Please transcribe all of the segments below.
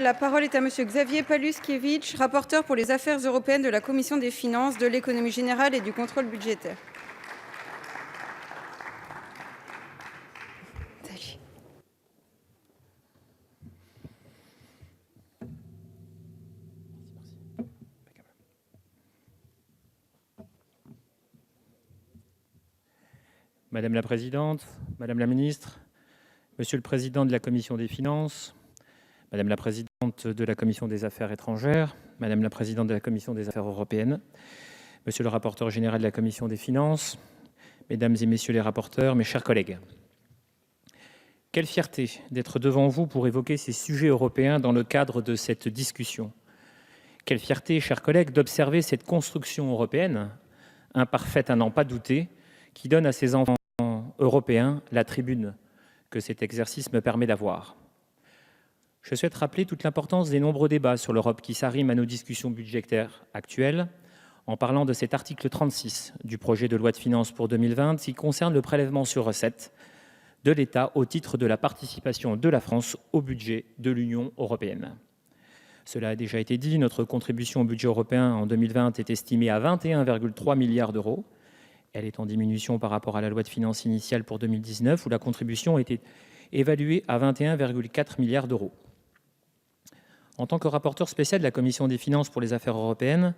La parole est à Monsieur Xavier Paluskiewicz, rapporteur pour les affaires européennes de la Commission des finances, de l'économie générale et du contrôle budgétaire. Madame la présidente, madame la ministre, monsieur le président de la commission des finances, madame la présidente de la commission des affaires étrangères, madame la présidente de la commission des affaires européennes, monsieur le rapporteur général de la commission des finances, mesdames et messieurs les rapporteurs, mes chers collègues. Quelle fierté d'être devant vous pour évoquer ces sujets européens dans le cadre de cette discussion. Quelle fierté, chers collègues, d'observer cette construction européenne, imparfaite à n'en pas douter, qui donne à ces enfants européens la tribune que cet exercice me permet d'avoir. Je souhaite rappeler toute l'importance des nombreux débats sur l'Europe qui s'arriment à nos discussions budgétaires actuelles, en parlant de cet article 36 du projet de loi de finances pour 2020 qui concerne le prélèvement sur recettes de l'État au titre de la participation de la France au budget de l'Union européenne. Cela a déjà été dit, notre contribution au budget européen en 2020 est estimée à 21,3 milliards d'euros. Elle est en diminution par rapport à la loi de finances initiale pour 2019, où la contribution était évaluée à 21,4 milliards d'euros. En tant que rapporteur spécial de la Commission des finances pour les affaires européennes,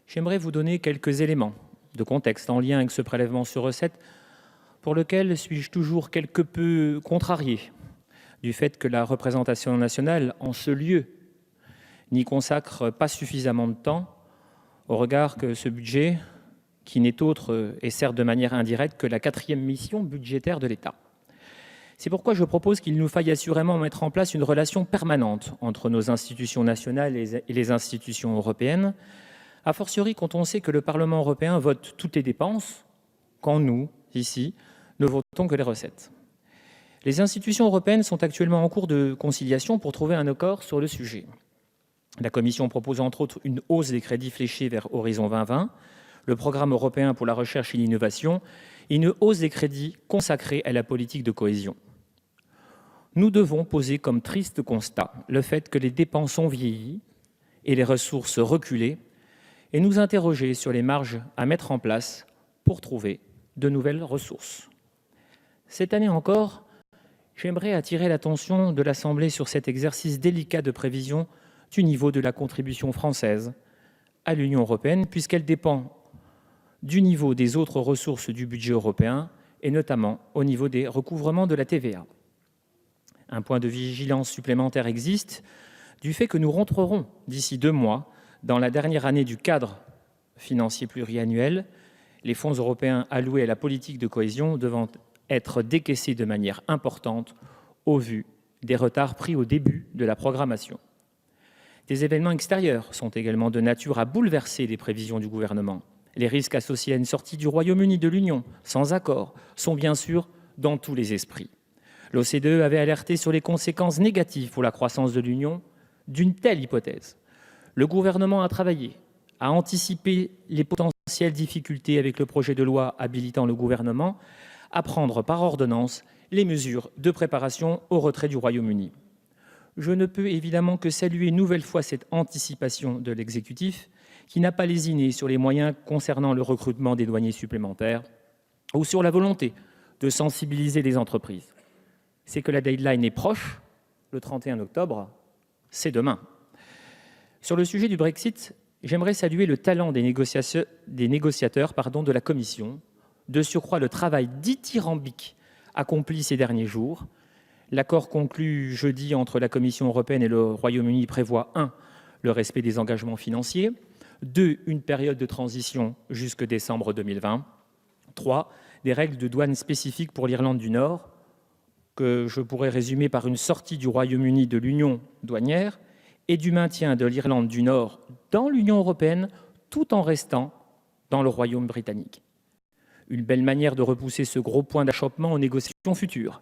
j'aimerais vous donner quelques éléments de contexte en lien avec ce prélèvement sur recettes, pour lequel suis-je toujours quelque peu contrarié du fait que la représentation nationale, en ce lieu, n'y consacre pas suffisamment de temps au regard que ce budget, qui n'est autre, et certes de manière indirecte, que la 4e mission budgétaire de l'État. C'est pourquoi je propose qu'il nous faille assurément mettre en place une relation permanente entre nos institutions nationales et les institutions européennes, a fortiori quand on sait que le Parlement européen vote toutes les dépenses, quand nous, ici, ne votons que les recettes. Les institutions européennes sont actuellement en cours de conciliation pour trouver un accord sur le sujet. La Commission propose entre autres une hausse des crédits fléchés vers Horizon 2020, le programme européen pour la recherche et l'innovation, et une hausse des crédits consacrés à la politique de cohésion. Nous devons poser comme triste constat le fait que les dépenses ont vieilli et les ressources reculées, et nous interroger sur les marges à mettre en place pour trouver de nouvelles ressources. Cette année encore, j'aimerais attirer l'attention de l'Assemblée sur cet exercice délicat de prévision du niveau de la contribution française à l'Union européenne, puisqu'elle dépend du niveau des autres ressources du budget européen, et notamment au niveau des recouvrements de la TVA. Un point de vigilance supplémentaire existe du fait que nous rentrerons d'ici 2 mois dans la dernière année du cadre financier pluriannuel, les fonds européens alloués à la politique de cohésion devant être décaissés de manière importante au vu des retards pris au début de la programmation. Des événements extérieurs sont également de nature à bouleverser les prévisions du gouvernement. Les risques associés à une sortie du Royaume-Uni de l'Union sans accord sont bien sûr dans tous les esprits. L'OCDE avait alerté sur les conséquences négatives pour la croissance de l'Union d'une telle hypothèse. Le gouvernement a travaillé à anticiper les potentielles difficultés avec le projet de loi habilitant le gouvernement à prendre par ordonnance les mesures de préparation au retrait du Royaume-Uni. Je ne peux évidemment que saluer une nouvelle fois cette anticipation de l'exécutif qui n'a pas lésiné sur les moyens concernant le recrutement des douaniers supplémentaires ou sur la volonté de sensibiliser les entreprises. C'est que la deadline est proche, le 31 octobre, c'est demain. Sur le sujet du Brexit, j'aimerais saluer le talent des négociateurs de la Commission, de surcroît le travail dithyrambique accompli ces derniers jours. L'accord conclu jeudi entre la Commission européenne et le Royaume-Uni prévoit 1. Le respect des engagements financiers, 2. Une période de transition jusque décembre 2020, 3. Des règles de douane spécifiques pour l'Irlande du Nord, que je pourrais résumer par une sortie du Royaume-Uni de l'Union douanière et du maintien de l'Irlande du Nord dans l'Union européenne tout en restant dans le Royaume britannique. Une belle manière de repousser ce gros point d'achoppement aux négociations futures.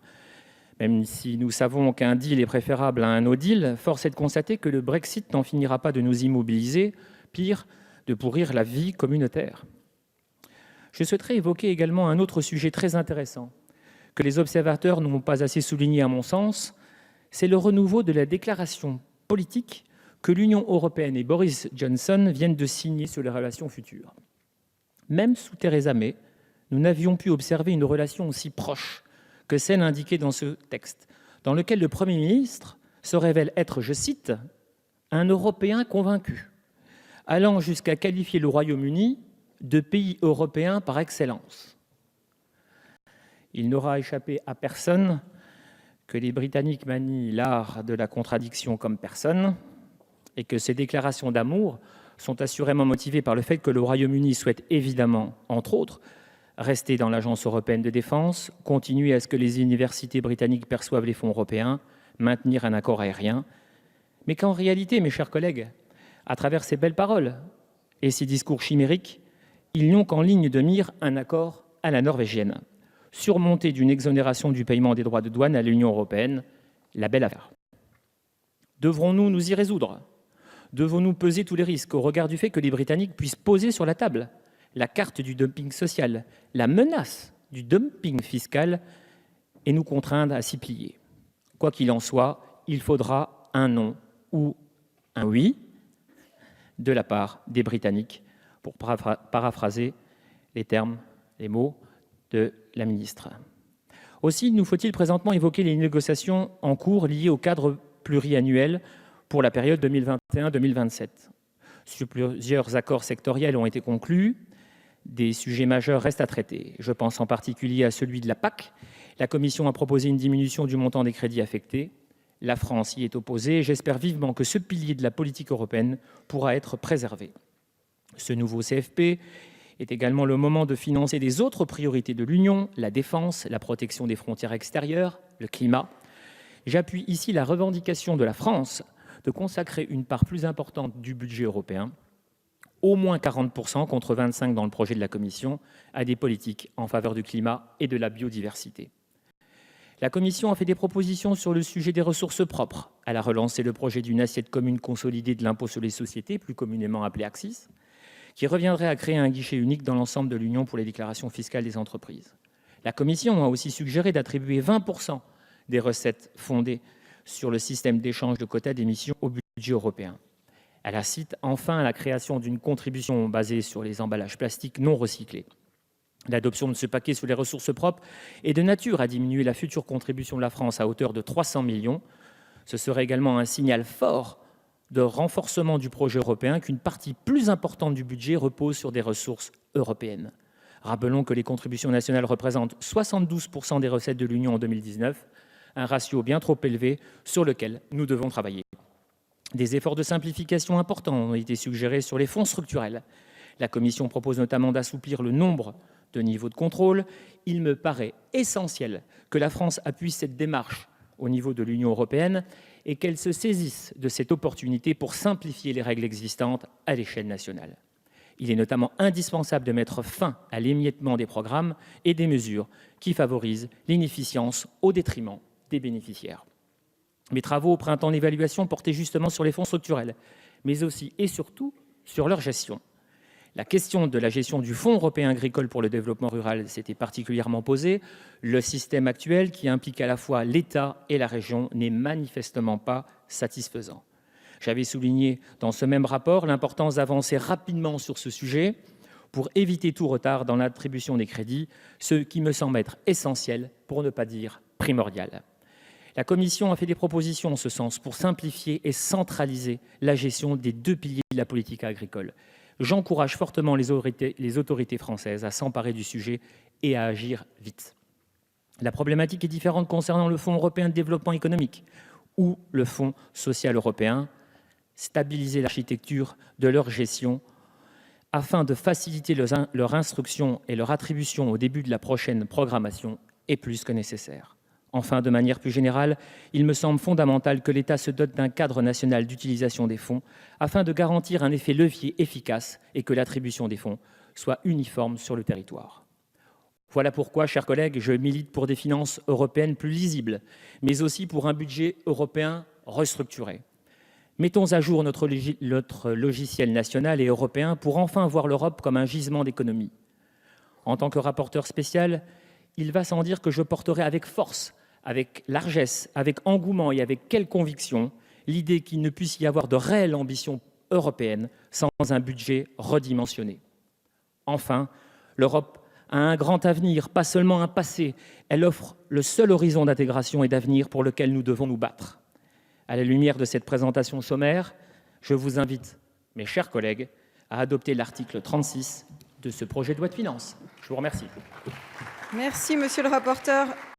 Même si nous savons qu'un deal est préférable à un no deal, force est de constater que le Brexit n'en finira pas de nous immobiliser, pire, de pourrir la vie communautaire. Je souhaiterais évoquer également un autre sujet très intéressant, que les observateurs n'ont pas assez souligné à mon sens, c'est le renouveau de la déclaration politique que l'Union européenne et Boris Johnson viennent de signer sur les relations futures. Même sous Theresa May, nous n'avions pu observer une relation aussi proche que celle indiquée dans ce texte, dans lequel le Premier ministre se révèle être, je cite, « un Européen convaincu », allant jusqu'à qualifier le Royaume-Uni de pays européen par excellence. Il n'aura échappé à personne que les Britanniques manient l'art de la contradiction comme personne et que ces déclarations d'amour sont assurément motivées par le fait que le Royaume-Uni souhaite évidemment, entre autres, rester dans l'Agence européenne de défense, continuer à ce que les universités britanniques perçoivent les fonds européens, maintenir un accord aérien, mais qu'en réalité, mes chers collègues, à travers ces belles paroles et ces discours chimériques, ils n'ont qu'en ligne de mire un accord à la norvégienne, surmonté d'une exonération du paiement des droits de douane à l'Union européenne, la belle affaire. Devrons-nous nous y résoudre ? Devons-nous peser tous les risques au regard du fait que les Britanniques puissent poser sur la table la carte du dumping social, la menace du dumping fiscal et nous contraindre à s'y plier ? Quoi qu'il en soit, il faudra un non ou un oui de la part des Britanniques, pour paraphraser les mots de la ministre. Aussi, nous faut-il présentement évoquer les négociations en cours liées au cadre pluriannuel pour la période 2021-2027. Plusieurs accords sectoriels ont été conclus. Des sujets majeurs restent à traiter. Je pense en particulier à celui de la PAC. La Commission a proposé une diminution du montant des crédits affectés. La France y est opposée. J'espère vivement que ce pilier de la politique européenne pourra être préservé. Ce nouveau CFP est également le moment de financer des autres priorités de l'Union, la défense, la protection des frontières extérieures, le climat. J'appuie ici la revendication de la France de consacrer une part plus importante du budget européen, au moins 40% contre 25% dans le projet de la Commission, à des politiques en faveur du climat et de la biodiversité. La Commission a fait des propositions sur le sujet des ressources propres. Elle a relancé le projet d'une assiette commune consolidée de l'impôt sur les sociétés, plus communément appelé ACCIS, qui reviendrait à créer un guichet unique dans l'ensemble de l'Union pour les déclarations fiscales des entreprises. La Commission a aussi suggéré d'attribuer 20% des recettes fondées sur le système d'échange de quotas d'émissions au budget européen. Elle incite enfin à la création d'une contribution basée sur les emballages plastiques non recyclés. L'adoption de ce paquet sur les ressources propres est de nature à diminuer la future contribution de la France à hauteur de 300 millions. Ce serait également un signal fort de renforcement du projet européen qu'une partie plus importante du budget repose sur des ressources européennes. Rappelons que les contributions nationales représentent 72% des recettes de l'Union en 2019, un ratio bien trop élevé sur lequel nous devons travailler. Des efforts de simplification importants ont été suggérés sur les fonds structurels. La Commission propose notamment d'assouplir le nombre de niveaux de contrôle. Il me paraît essentiel que la France appuie cette démarche au niveau de l'Union européenne et qu'elle se saisisse de cette opportunité pour simplifier les règles existantes à l'échelle nationale. Il est notamment indispensable de mettre fin à l'émiettement des programmes et des mesures qui favorisent l'inefficience au détriment des bénéficiaires. Mes travaux au printemps d'évaluation portaient justement sur les fonds structurels, mais aussi et surtout sur leur gestion. La question de la gestion du Fonds européen agricole pour le développement rural s'était particulièrement posée. Le système actuel, qui implique à la fois l'État et la région, n'est manifestement pas satisfaisant. J'avais souligné dans ce même rapport l'importance d'avancer rapidement sur ce sujet pour éviter tout retard dans l'attribution des crédits, ce qui me semble être essentiel, pour ne pas dire primordial. La Commission a fait des propositions en ce sens pour simplifier et centraliser la gestion des deux piliers de la politique agricole. J'encourage fortement les autorités françaises à s'emparer du sujet et à agir vite. La problématique est différente concernant le Fonds européen de développement économique ou le Fonds social européen. Stabiliser l'architecture de leur gestion afin de faciliter leur instruction et leur attribution au début de la prochaine programmation est plus que nécessaire. Enfin, de manière plus générale, il me semble fondamental que l'État se dote d'un cadre national d'utilisation des fonds afin de garantir un effet levier efficace et que l'attribution des fonds soit uniforme sur le territoire. Voilà pourquoi, chers collègues, je milite pour des finances européennes plus lisibles, mais aussi pour un budget européen restructuré. Mettons à jour notre logiciel national et européen pour enfin voir l'Europe comme un gisement d'économie. En tant que rapporteur spécial, il va sans dire que je porterai avec force, avec largesse, avec engouement et avec quelle conviction l'idée qu'il ne puisse y avoir de réelle ambition européenne sans un budget redimensionné. Enfin, l'Europe a un grand avenir, pas seulement un passé. Elle offre le seul horizon d'intégration et d'avenir pour lequel nous devons nous battre. À la lumière de cette présentation sommaire, je vous invite, mes chers collègues, à adopter l'article 36 de ce projet de loi de finances. Je vous remercie. Merci, monsieur le rapporteur.